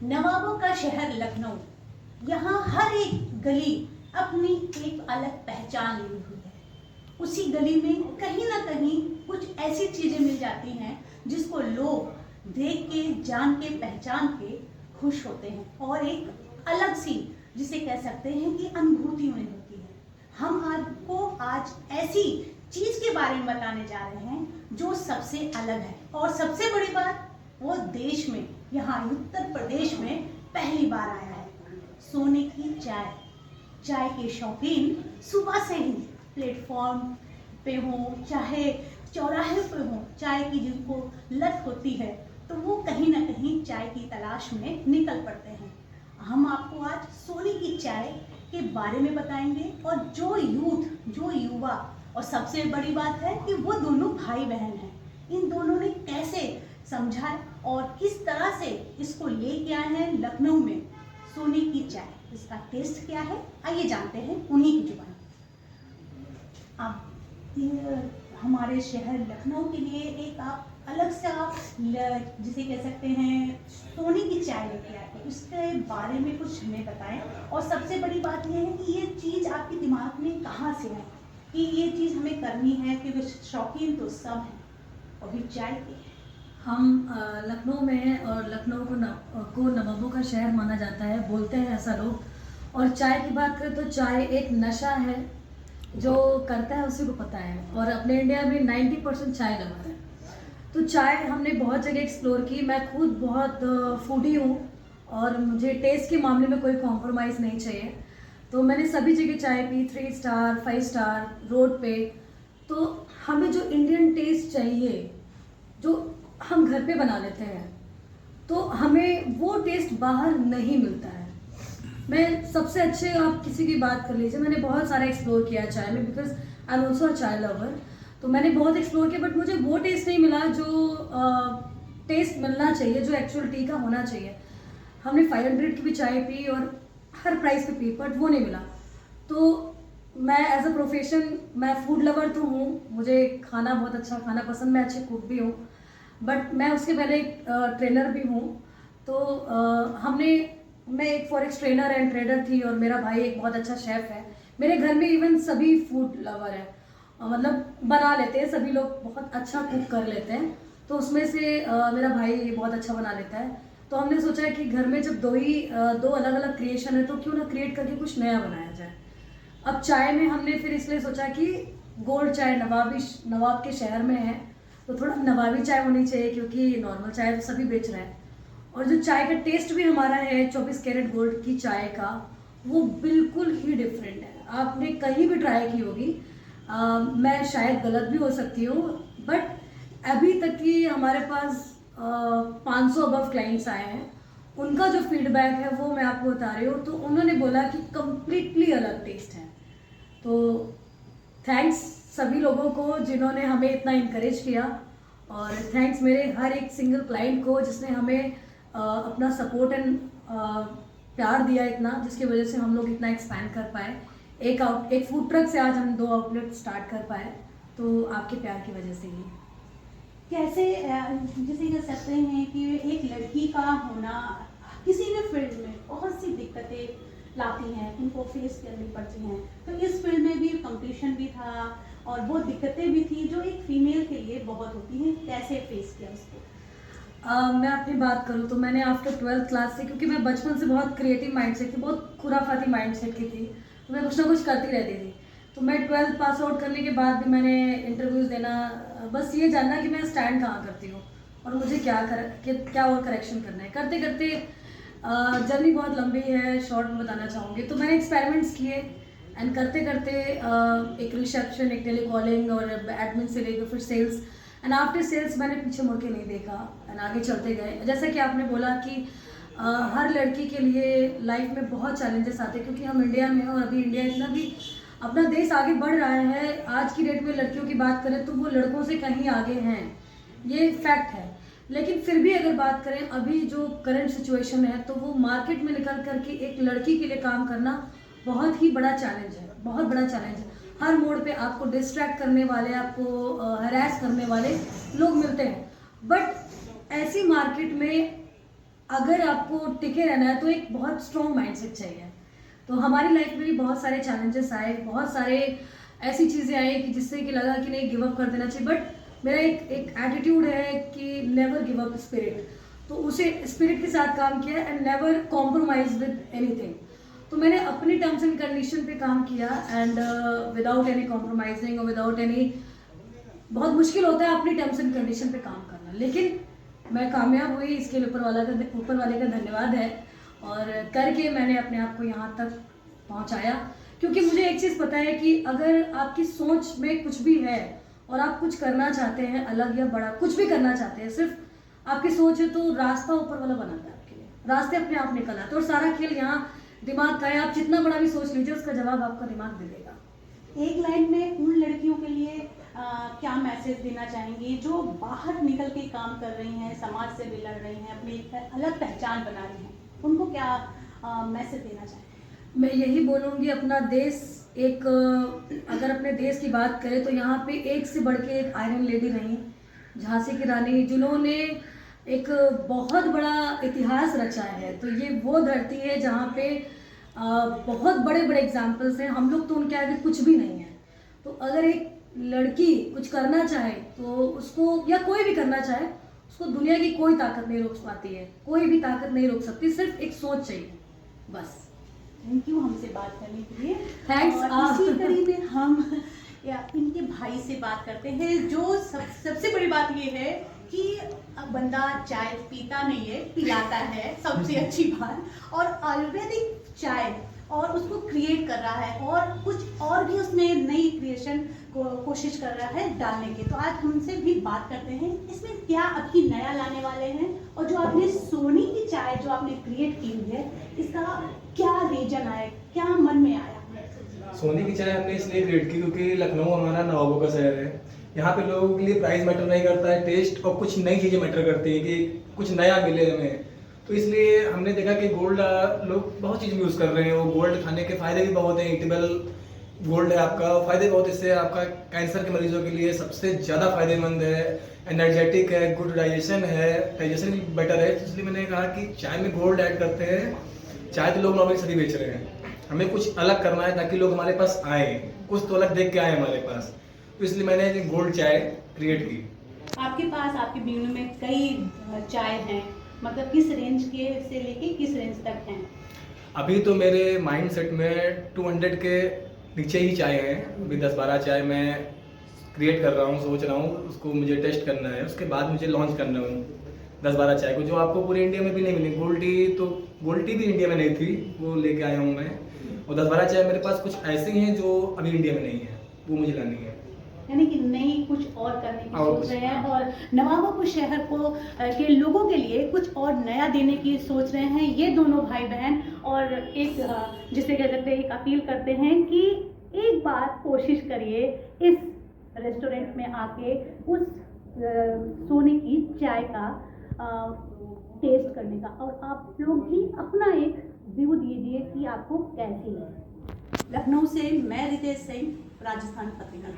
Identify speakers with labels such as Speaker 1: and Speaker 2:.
Speaker 1: नवाबों का शहर लखनऊ, यहाँ हर एक गली अपनी एक अलग पहचान ली हुई है। उसी गली में कहीं ना कहीं कुछ ऐसी चीजें मिल जाती हैं जिसको लोग देख के, जान के, पहचान के खुश होते हैं और एक अलग सी, जिसे कह सकते हैं कि अनुभूति उन्हें होती है। हम आपको आज ऐसी चीज के बारे में बताने जा रहे हैं जो सबसे अलग है और सबसे बड़ी बात, वो देश में, यहाँ उत्तर प्रदेश में पहली बार आया है। सोने की चाय। चाय के शौकीन सुबह से ही प्लेटफॉर्म पे हो, चाहे चौराहे पे हो, चाय की जिनको लत होती है तो वो कहीं ना कहीं चाय की तलाश में निकल पड़ते हैं। हम आपको आज सोने की चाय के बारे में बताएंगे और जो यूथ, जो युवा, और सबसे बड़ी बात है कि वो दोनों भाई बहन हैं, इन दोनों ने कैसे समझा और किस तरह से इसको लेके आए हैं लखनऊ में सोने की चाय। इसका टेस्ट क्या है, आइए जानते हैं उन्हीं की जुबान। अब हमारे शहर लखनऊ के लिए एक आप अलग सा, जिसे कह सकते हैं, सोने की चाय लेके आए, तो इसके बारे में कुछ हमें बताएं। और सबसे बड़ी बात यह है कि ये चीज़ आपके दिमाग में कहाँ से है कि ये चीज़ हमें करनी है, क्योंकि शौकीन तो सब हैं और भी चाय के।
Speaker 2: हम लखनऊ में हैं और लखनऊ को नवाबों का शहर माना जाता है, बोलते हैं ऐसा लोग। और चाय की बात करें तो चाय एक नशा है, जो करता है उसी को पता है। और अपने इंडिया में 90% चाय लवर है। तो चाय हमने बहुत जगह एक्सप्लोर की। मैं खुद बहुत फूडी हूँ और मुझे टेस्ट के मामले में कोई कॉम्प्रोमाइज़ नहीं चाहिए। तो मैंने सभी जगह चाय पी, 3 स्टार 5 स्टार रोड पे। तो हमें जो इंडियन टेस्ट चाहिए, जो हम घर पे बना लेते हैं, तो हमें वो टेस्ट बाहर नहीं मिलता है। मैं सबसे अच्छे, आप किसी की बात कर लीजिए, मैंने बहुत सारा एक्सप्लोर किया चाय में, because I am also a चाय लवर। तो मैंने बहुत एक्सप्लोर किया, बट मुझे वो टेस्ट नहीं मिला जो टेस्ट मिलना चाहिए, जो एक्चुअल टी का होना चाहिए। हमने 500 की भी चाय पी और हर प्राइस पे पी, बट वो नहीं मिला। तो मैं एज अ प्रोफेशन, मैं फूड लवर तो हूँ, मुझे खाना बहुत अच्छा खाना पसंद, मैं अच्छे कुक भी हूँ, बट मैं उसके पहले एक ट्रेनर भी हूँ। तो मैं एक फॉरेक्स ट्रेनर एंड ट्रेडर थी और मेरा भाई एक बहुत अच्छा शेफ़ है। मेरे घर में इवन सभी फूड लवर हैं, मतलब बना लेते हैं, सभी लोग बहुत अच्छा कुक कर लेते हैं। तो उसमें से मेरा भाई बहुत अच्छा बना लेता है। तो हमने सोचा कि घर में जब दो अलग अलग क्रिएशन है, तो क्यों ना क्रिएट करके कुछ नया बनाया जाए। अब चाय में हमने फिर इसलिए सोचा कि गोल्ड चाय नवाब के शहर में है, तो थोड़ा नवाबी चाय होनी चाहिए, क्योंकि नॉर्मल चाय तो सभी बेच रहे हैं। और जो चाय का टेस्ट भी हमारा है 24 कैरेट गोल्ड की चाय का, वो बिल्कुल ही डिफरेंट है। आपने कहीं भी ट्राई की होगी, मैं शायद गलत भी हो सकती हूँ, बट अभी तक की हमारे पास 500 अबव क्लाइंट्स आए हैं। उनका जो फीडबैक है वो मैं आपको बता रही हूँ। तो उन्होंने बोला कि कम्प्लीटली अलग टेस्ट है। तो थैंक्स सभी लोगों को जिन्होंने हमें इतना इनकरेज किया, और थैंक्स मेरे हर एक सिंगल क्लाइंट को जिसने हमें अपना सपोर्ट एंड प्यार दिया इतना, जिसकी वजह से हम लोग इतना एक्सपैंड कर पाए। एक फूड ट्रक से आज हम 2 आउटलेट स्टार्ट कर पाए, तो आपके प्यार की वजह से ही।
Speaker 1: कैसे, जिसे कह सकते हैं कि एक लड़की का होना किसी भी फील्ड में बहुत सी दिक्कतें लाती हैं, उनको फेस करनी पड़ती हैं। तो इस फील्ड में भी कंपटीशन भी था और वो दिक्कतें भी थी जो एक फीमेल के लिए बहुत होती हैं। कैसे फेस किया उसको?
Speaker 2: मैं अपनी बात करूँ तो मैंने आफ्टर 12th क्लास से, क्योंकि मैं बचपन से बहुत क्रिएटिव माइंडसेट थी, बहुत खुराफाती माइंडसेट की थी, तो मैं कुछ ना कुछ करती रहती थी। तो मैं 12th पास आउट करने के बाद भी मैंने इंटरव्यूज़ देना, बस ये जानना कि मैं स्टैंड कहाँ करती हूँ और मुझे क्या और करेक्शन करना है। करते करते जर्नी बहुत लंबी है, शॉर्ट में बताना चाहूँगी। तो मैंने एक्सपेरिमेंट्स किए एंड करते करते एक रिसेप्शन, एक टेलीकॉलिंग और एडमिन से लेकर फिर सेल्स, एंड आफ्टर सेल्स मैंने पीछे मुड़ के नहीं देखा एंड आगे चलते गए। जैसा कि आपने बोला कि हर लड़की के लिए लाइफ में बहुत चैलेंजेस आते हैं, क्योंकि हम इंडिया में हैं और अभी इंडिया इतना भी, अपना देश आगे बढ़ रहा है। आज की डेट में लड़कियों की बात करें तो वो लड़कों से कहीं आगे हैं, ये फैक्ट है। लेकिन फिर भी अगर बात करें अभी जो करंट सिचुएशन है, तो वो मार्केट में निकल करके एक लड़की के लिए काम करना बहुत ही बड़ा चैलेंज है, बहुत बड़ा चैलेंज है। हर मोड़ पे आपको डिस्ट्रैक्ट करने वाले, आपको हरास करने वाले लोग मिलते हैं। बट ऐसी मार्केट में अगर आपको टिके रहना है तो एक बहुत स्ट्रॉन्ग माइंडसेट चाहिए। तो हमारी लाइफ में भी बहुत सारे चैलेंजेस आए, बहुत सारे ऐसी चीज़ें आई कि जिससे कि लगा कि नहीं गिव अप कर देना चाहिए, बट मेरा एक एटीट्यूड है कि नेवर गिव अप स्पिरिट, तो उसे स्पिरिट के साथ काम किया and never compromise with anything. तो मैंने अपनी टर्म्स एंड कंडीशन पे काम किया एंड विदाउट एनी कॉम्प्रोमाइजिंग और विदाउट एनी, बहुत मुश्किल होता है अपनी टर्म्स एंड कंडीशन पे काम करना, लेकिन मैं कामयाब हुई। इसके लिए ऊपर वाले का धन्यवाद है, और करके मैंने अपने आप को यहाँ तक पहुँचाया। क्योंकि मुझे एक चीज़ पता है कि अगर आपकी सोच में कुछ भी है और आप कुछ करना चाहते हैं अलग या बड़ा, कुछ भी करना चाहते हैं, सिर्फ आपकी सोच है, तो रास्ता ऊपर वाला बनाता है आपके लिए, रास्ते अपने आप निकल आते हैं। और सारा खेल यहाँ दिमाग का है, आप जितना बड़ा भी सोच लीजिए उसका जवाब आपका दिमाग दे देगा।
Speaker 1: एक लाइन में उन लड़कियों के लिए क्या मैसेज देना चाहेंगी जो बाहर निकल के काम कर रही हैं, समाज से भी लड़ रही हैं, अपनी एक अलग पहचान बना रही हैं, उनको क्या मैसेज देना चाहेंगे?
Speaker 2: मैं यही बोलूँगी, अपना देश एक, अगर अपने देश की बात करें तो यहाँ पे एक से बढ़ के एक आयरन लेडी रही, झांसी की रानी, जिन्होंने एक बहुत बड़ा इतिहास रचा है। तो ये वो धरती है जहाँ पे बहुत बड़े बड़े एग्जाम्पल्स हैं, हम लोग तो उनके आगे कुछ भी नहीं है। तो अगर एक लड़की कुछ करना चाहे तो उसको, या कोई भी करना चाहे, उसको दुनिया की कोई ताकत नहीं रोक पाती है, कोई भी ताकत नहीं रोक सकती, सिर्फ एक सोच चाहिए बस।
Speaker 1: थैंक यू हमसे बात करने के लिए।
Speaker 2: थैंक्स।
Speaker 1: इसी कड़ी में हम या इनके भाई से बात करते हैं, जो सबसे बड़ी बात ये है कि बंदा चाय पीता नहीं है, पिलाता है, सबसे अच्छी बात, और आयुर्वेदिक चाय और उसको क्रिएट कर रहा है, और कुछ और भी उसमें नई क्रिएशन को कोशिश कर रहा है डालने की। तो आज हमसे भी बात करते हैं, इसमें क्या अभी नया लाने वाले हैं, और जो आपने सोनी की चाय जो आपने क्रिएट की हुई है, इसका क्या रीजन आया, क्या मन में आया?
Speaker 3: सोनी की चाय हमने इसलिए क्रिएट की क्योंकि लखनऊ हमारा नवाबों का शहर है। यहाँ पे लोगों के लिए प्राइस मैटर नहीं करता है, टेस्ट और कुछ नई चीज़ें मैटर करती है कि कुछ नया मिले हमें। तो इसलिए हमने देखा कि गोल्ड लोग बहुत चीज़ यूज़ कर रहे हैं, वो गोल्ड खाने के फ़ायदे भी बहुत हैं, ईटेबल गोल्ड है आपका, फ़ायदे बहुत, इससे आपका कैंसर के मरीजों के लिए सबसे ज़्यादा फायदेमंद है, एनर्जेटिक है, गुड डाइजेशन है, डाइजेशन भी बेटर है। इसलिए मैंने कहा कि चाय में गोल्ड ऐड करते हैं। चाय तो लोग नॉर्मली सभी बेच रहे हैं, हमें कुछ अलग करना है ताकि लोग हमारे पास आए, कुछ तो अलग देख के आए हमारे पास। तो इसलिए मैंने गोल्ड चाय क्रिएट की।
Speaker 1: आपके पास आपके बिजनेस में कई चाय हैं, मतलब किस रेंज के से लेके किस रेंज तक हैं?
Speaker 3: अभी तो मेरे माइंड सेट में 200 के नीचे ही चाय है। अभी 10-12 चाय मैं क्रिएट कर रहा हूँ, सोच रहा हूँ, उसको मुझे टेस्ट करना है, उसके बाद मुझे लॉन्च करना है 10-12 चाय को, जो आपको पूरे इंडिया में भी नहीं मिली। गोल्ड टी भी इंडिया में नहीं थी, वो लेके आया हूँ मैं। और 10-12 चाय मेरे पास कुछ ऐसी हैं जो अभी इंडिया में नहीं है, वो मुझे लानी है।
Speaker 1: यानी कि नई कुछ और करने की सोच रहे हैं, और नवाबों शहर को के लोगों के लिए कुछ और नया देने की सोच रहे हैं ये दोनों भाई बहन। और एक जिसे क्या कहते हैं, एक अपील करते हैं कि एक बार कोशिश करिए इस रेस्टोरेंट में आके उस सोने की चाय का टेस्ट करने का, और आप लोग भी अपना एक व्यू दीजिए कि आपको कैसी है। लखनऊ से मैं रितेश सिंह, राजस्थान पत्रिका।